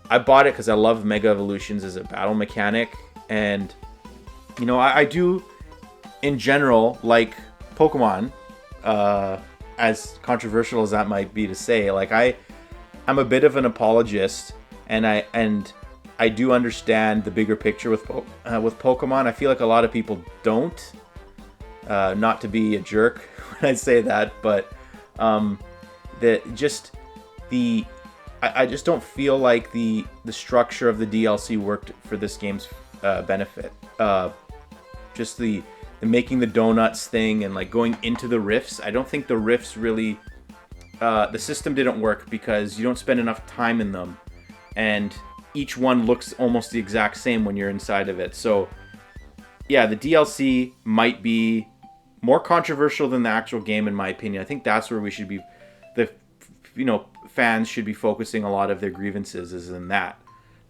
I bought it because I love Mega Evolutions as a battle mechanic, and I do in general like Pokemon. As controversial as that might be to say, like I'm a bit of an apologist, and I do understand the bigger picture with Pokemon. I feel like a lot of people don't. Not to be a jerk when I say that, but I just don't feel like the structure of the DLC worked for this game's benefit. Just the making the donuts thing and like going into the rifts. I don't think the rifts really, the system didn't work because you don't spend enough time in them, and each one looks almost the exact same when you're inside of it. So yeah, the DLC might be more controversial than the actual game, in my opinion. I think that's where we should be, fans should be focusing a lot of their grievances is in that.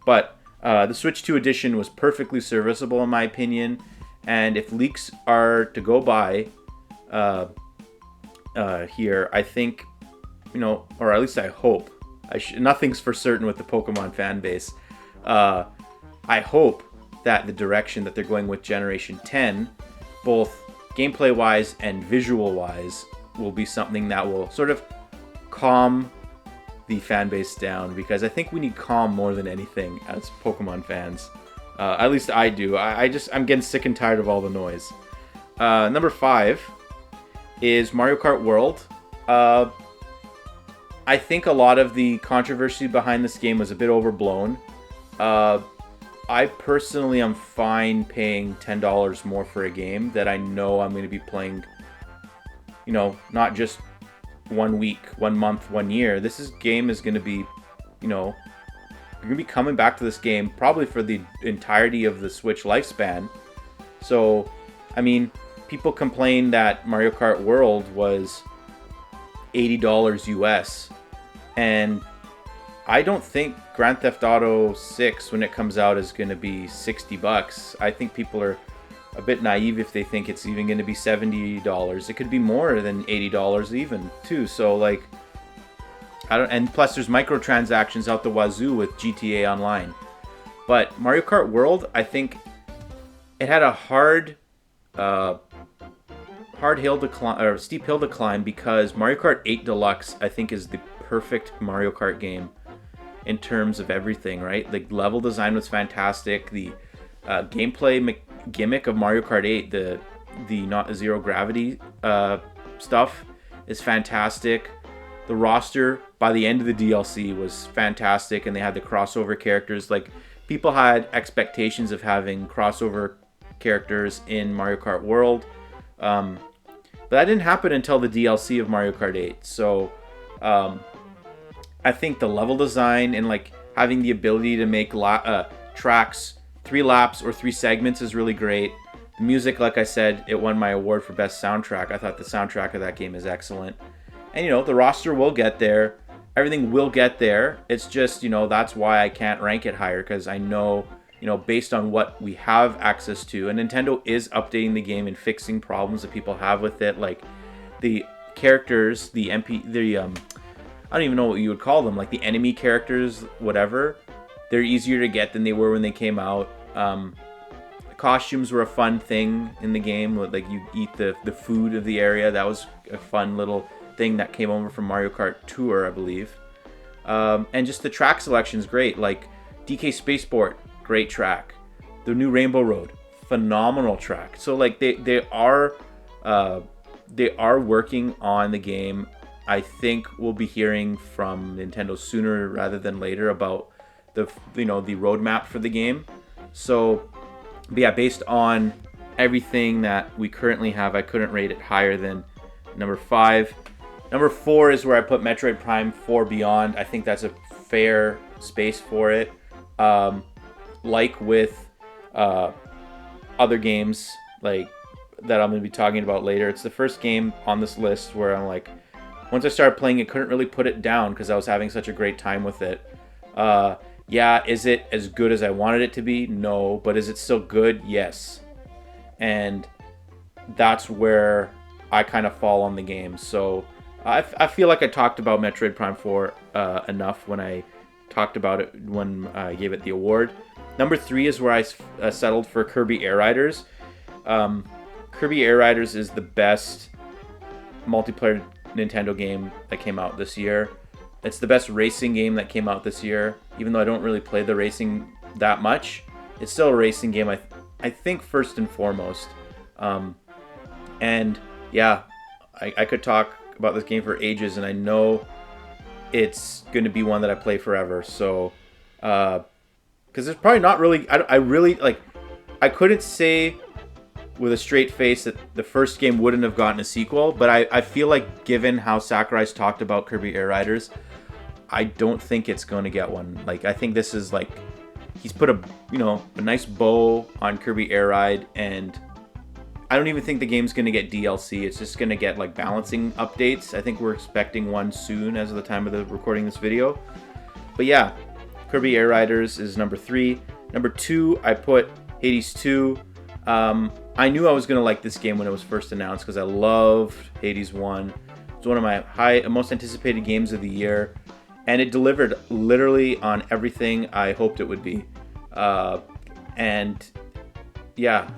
But the Switch 2 edition was perfectly serviceable in my opinion. And if leaks are to go by here, I think, or at least I hope, nothing's for certain with the Pokemon fan base. I hope that the direction that they're going with Generation 10, both gameplay-wise and visual-wise, will be something that will sort of calm the fan base down, because I think we need calm more than anything as Pokemon fans. At least I do. I'm getting sick and tired of all the noise. Number 5 is Mario Kart World. I think a lot of the controversy behind this game was a bit overblown. I personally am fine paying $10 more for a game that I know I'm going to be playing, you know, not just 1 week, 1 month, 1 year. Game is going to be, you know, you're going to be coming back to this game probably for the entirety of the Switch lifespan. So, I mean, people complain that Mario Kart World was $80 US, and I don't think Grand Theft Auto 6 when it comes out is going to be $60. I think people are a bit naive if they think it's even going to be $70. It could be more than $80 even too. So like, and plus there's microtransactions out the wazoo with GTA Online. But Mario Kart World, I think it had a hill to climb, or steep hill to climb, because Mario Kart 8 Deluxe I think is the perfect Mario Kart game in terms of everything, right? The level design was fantastic. The gameplay gimmick of Mario Kart 8, the not zero gravity stuff, is fantastic. The roster by the end of the DLC was fantastic, and they had the crossover characters. Like, people had expectations of having crossover characters in Mario Kart World, but that didn't happen until the DLC of Mario Kart 8. So I think the level design and like having the ability to make tracks 3 laps or 3 segments is really great. The music, like I said, it won my award for best soundtrack. I thought the soundtrack of that game is excellent. And, you know, the roster will get there. Everything will get there. It's just, you know, that's why I can't rank it higher, because I know, you know, based on what we have access to, and Nintendo is updating the game and fixing problems that people have with it, like the characters, I don't even know what you would call them, like the enemy characters, whatever. They're easier to get than they were when they came out. Costumes were a fun thing in the game. Like, you eat the food of the area. That was a fun little thing that came over from Mario Kart Tour, I believe. And just the track selection is great. Like DK Spaceport, great track. The new Rainbow Road, phenomenal track. So like they are working on the game. I think we'll be hearing from Nintendo sooner rather than later about the roadmap for the game. So, but yeah, based on everything that we currently have, I couldn't rate it higher than number 5. Number 4 is where I put Metroid Prime 4 Beyond. I think that's a fair space for it. Like with other games like that I'm going to be talking about later, it's the first game on this list where I'm like, once I started playing it, couldn't really put it down because I was having such a great time with it. Yeah, is it as good as I wanted it to be? No. But is it still good? Yes. And that's where I kind of fall on the game. So I feel like I talked about Metroid Prime 4 enough when I talked about it when I gave it the award. Number 3 is where I settled for Kirby Air Riders. Kirby Air Riders is the best multiplayer Nintendo game that came out this year. It's the best racing game that came out this year. Even though I don't really play the racing that much, it's still a racing game, I think, first and foremost. And yeah, I could talk about this game for ages, and I know it's going to be one that I play forever. So, because it's probably not really, I really, like, I couldn't say with a straight face that the first game wouldn't have gotten a sequel, but I feel like given how Sakurai's talked about Kirby Air Riders, I don't think it's going to get one. Like, I think this is like, he's put a nice bow on Kirby Air Ride, and I don't even think the game's going to get DLC. It's just going to get like balancing updates. I think we're expecting one soon as of the time of the recording this video. But yeah, Kirby Air Riders is number 3. Number 2, I put Hades 2. I knew I was going to like this game when it was first announced because I loved Hades 1. It's one of my most anticipated games of the year, and it delivered literally on everything I hoped it would be. And yeah,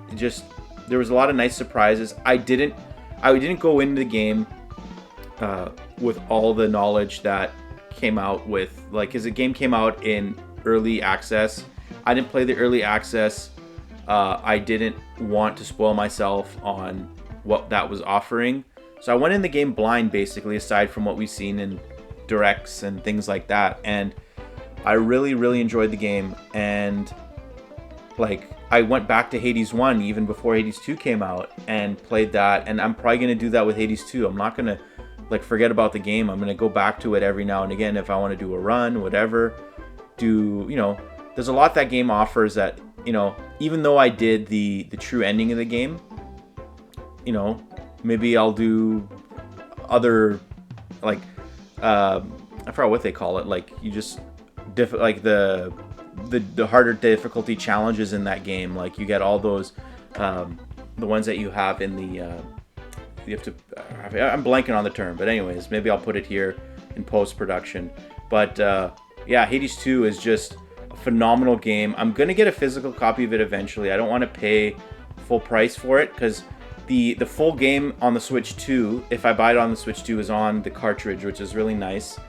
there was a lot of nice surprises. I didn't go into the game with all the knowledge that came out with, like, his game came out in early access. I didn't play the early access. I didn't want to spoil myself on what that was offering. So I went in the game blind, basically, aside from what we've seen in directs and things like that. And I really, really enjoyed the game. And, like, I went back to Hades 1 even before Hades 2 came out and played that. And I'm probably going to do that with Hades 2. I'm not going to, like, forget about the game. I'm going to go back to it every now and again if I want to do a run, whatever. There's a lot that game offers that, even though I did the true ending of the game, maybe I'll do other, like, I forgot what they call it. Like, you just, like, the harder difficulty challenges in that game. Like, you get all those, the ones that you have in the, you have to, I'm blanking on the term, but anyways, maybe I'll put it here in post-production. But, yeah, Hades 2 is just a phenomenal game. I'm going to get a physical copy of it eventually. I don't want to pay full price for it, because the full game on the Switch 2, if I buy it on the Switch 2, is on the cartridge, which is really nice.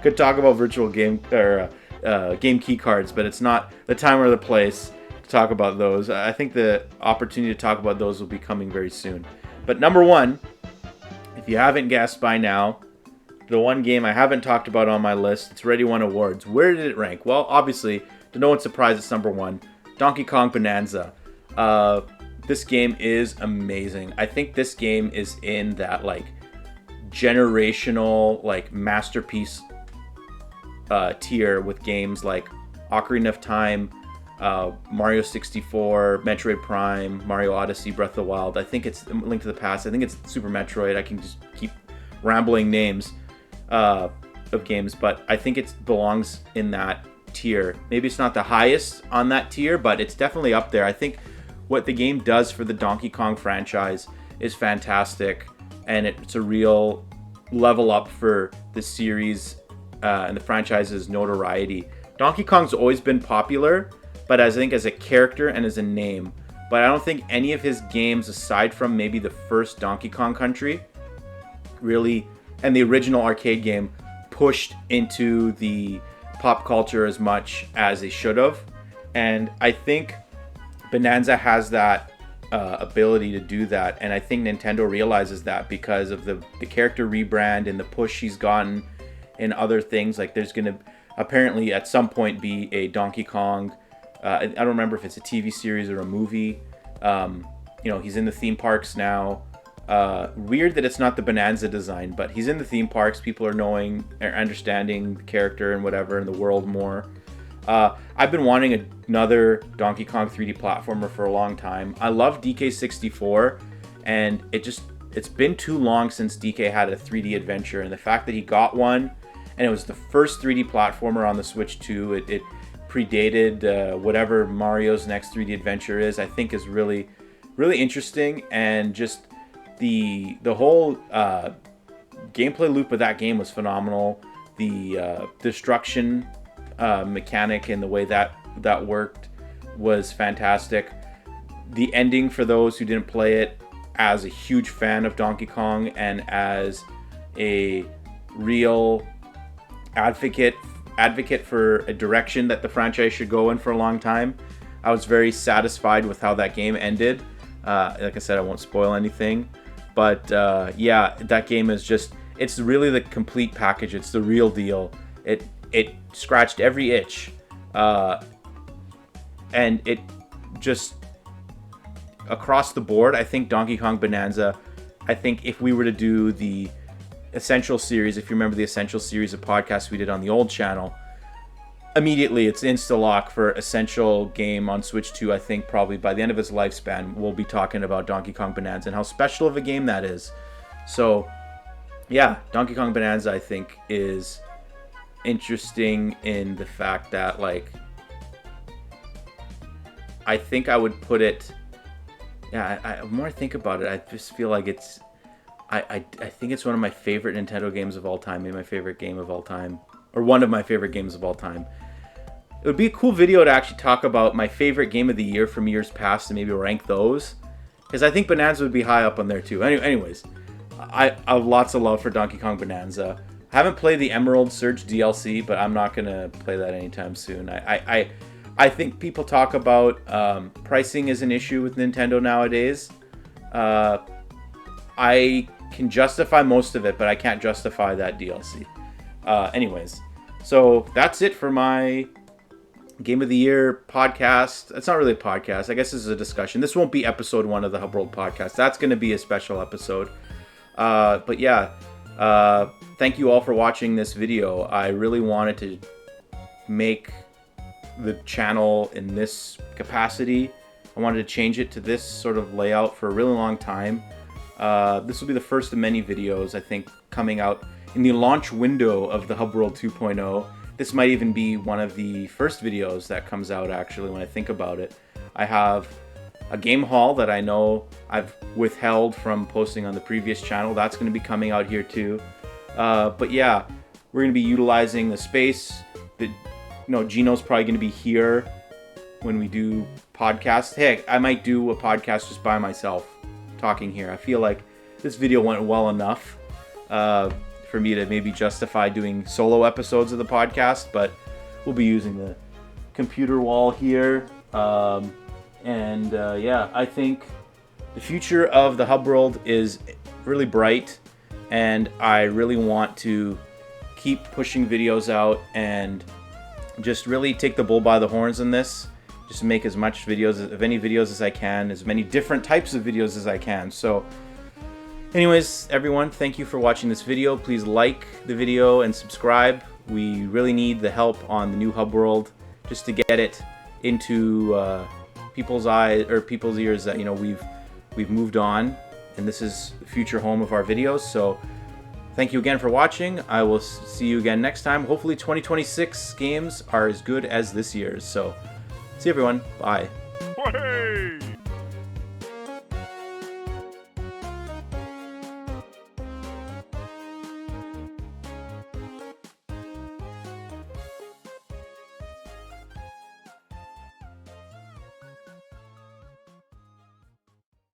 Could talk about virtual game or game key cards, but it's not the time or the place to talk about those. I think the opportunity to talk about those will be coming very soon. But number one, if you haven't guessed by now, the one game I haven't talked about on my list, it's already won awards. Where did it rank? Well, obviously, to no one's surprise, it's number one. Donkey Kong Bonanza. This game is amazing. I think this game is in that, like, generational, like, masterpiece tier with games like Ocarina of Time, Mario 64, Metroid Prime, Mario Odyssey, Breath of the Wild. I think it's Link to the Past. I think it's Super Metroid. I can just keep rambling names of games, but I think it belongs in that tier. Maybe it's not the highest on that tier, but it's definitely up there. I think what the game does for the Donkey Kong franchise is fantastic, and it's a real level up for the series and the franchise's notoriety. Donkey Kong's always been popular, but I think as a character and as a name. But I don't think any of his games, aside from maybe the first Donkey Kong Country, really, and the original arcade game, pushed into the pop culture as much as they should have. And I think Bonanza has that ability to do that, and I think Nintendo realizes that because of the character rebrand and the push he's gotten in other things. Like, there's gonna apparently at some point be a Donkey Kong, I don't remember if it's a TV series or a movie. He's in the theme parks now. Weird that it's not the Bonanza design, but he's in the theme parks. People are knowing or understanding the character and whatever in the world more. I've been wanting another Donkey Kong 3D platformer for a long time. I love DK64, and it's been too long since DK had a 3D adventure, and the fact that he got one, and it was the first 3D platformer on the Switch 2, it predated whatever Mario's next 3D adventure is, I think is really, really interesting. And just the whole gameplay loop of that game was phenomenal. The destruction mechanic and the way that worked was fantastic. The ending, for those who didn't play it, as a huge fan of Donkey Kong and as a real advocate for a direction that the franchise should go in for a long time, I was very satisfied with how that game ended. Like I said, I won't spoil anything, but yeah, that game is just, it's really the complete package. It's the real deal. It scratched every itch, and it just, across the board, I think Donkey Kong Bonanza, I think if we were to do the Essential series, if you remember the Essential series of podcasts we did on the old channel, immediately it's insta-lock for Essential game on Switch 2. I think probably by the end of its lifespan, we'll be talking about Donkey Kong Bonanza and how special of a game that is. So yeah, Donkey Kong Bonanza, I think, is interesting in the fact that, like, I think I would put it, yeah, the more I think about it, I just feel like it's, I think it's one of my favorite Nintendo games of all time, maybe my favorite game of all time, or one of my favorite games of all time. It would be a cool video to actually talk about my favorite game of the year from years past and maybe rank those, because I think Bonanza would be high up on there too. Anyways, I have lots of love for Donkey Kong Bonanza. I haven't played the Emerald Surge DLC, but I'm not gonna play that anytime soon. I think people talk about pricing is an issue with Nintendo nowadays. I can justify most of it, but I can't justify that DLC. Anyways, so that's it for my Game of the Year podcast. It's not really a podcast. I guess this is a discussion. This won't be episode 1 of the Hub World podcast. That's going to be a special episode. But yeah, thank you all for watching this video. I really wanted to make the channel in this capacity. I wanted to change it to this sort of layout for a really long time. This will be the first of many videos, I think, coming out in the launch window of the Hub World 2.0. This might even be one of the first videos that comes out, actually, when I think about it. I have a game haul that I know I've withheld from posting on the previous channel. That's going to be coming out here too. But yeah, we're going to be utilizing the space. Gino's probably going to be here when we do podcasts. Heck, I might do a podcast just by myself talking here. I feel like this video went well enough for me to maybe justify doing solo episodes of the podcast, but we'll be using the computer wall here. Yeah, I think the future of the Hub World is really bright, and I really want to keep pushing videos out and just really take the bull by the horns in this. Just make as much videos, as many videos as I can, as many different types of videos as I can. So anyways, everyone, thank you for watching this video. Please like the video and subscribe. We really need the help on the new Hub World just to get it into people's eyes or people's ears that we've moved on, and this is the future home of our videos. So thank you again for watching. I will see you again next time. Hopefully 2026 games are as good as this year's. So see you, everyone. Bye. Hey!